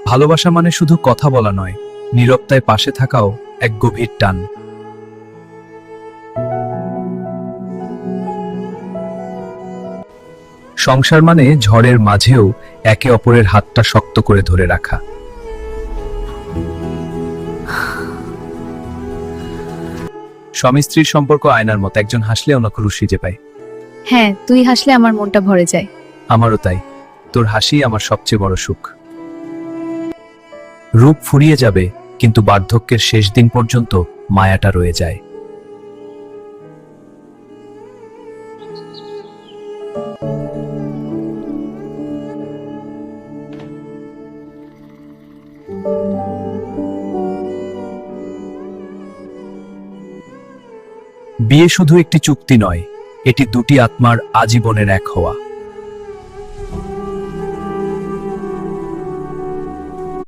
ভালোবাসা মানে শুধু কথা বলা নয়, নীরবতায় পাশে থাকাও এক গভীর টান। সংসার মানে ঝড়ের মাঝেও একে অপরের হাতটা শক্ত করে ধরে রাখা। স্বামী স্ত্রীর সম্পর্ক আয়নার মতো, একজন হাসলে অন্য খুশিতে পায়। হ্যাঁ, তুই হাসলে আমার মনটা ভরে যায়। আমারও তাই, তোর হাসি আমার সবচেয়ে বড় সুখ। রূপ ফুরিয়ে যাবে, কিন্তু বার্ধক্যের শেষ দিন পর্যন্ত মায়াটা রয়ে যায়। বিয়ে শুধু একটি চুক্তি নয়, এটি দুটি আত্মার আজীবনের এক হওয়া।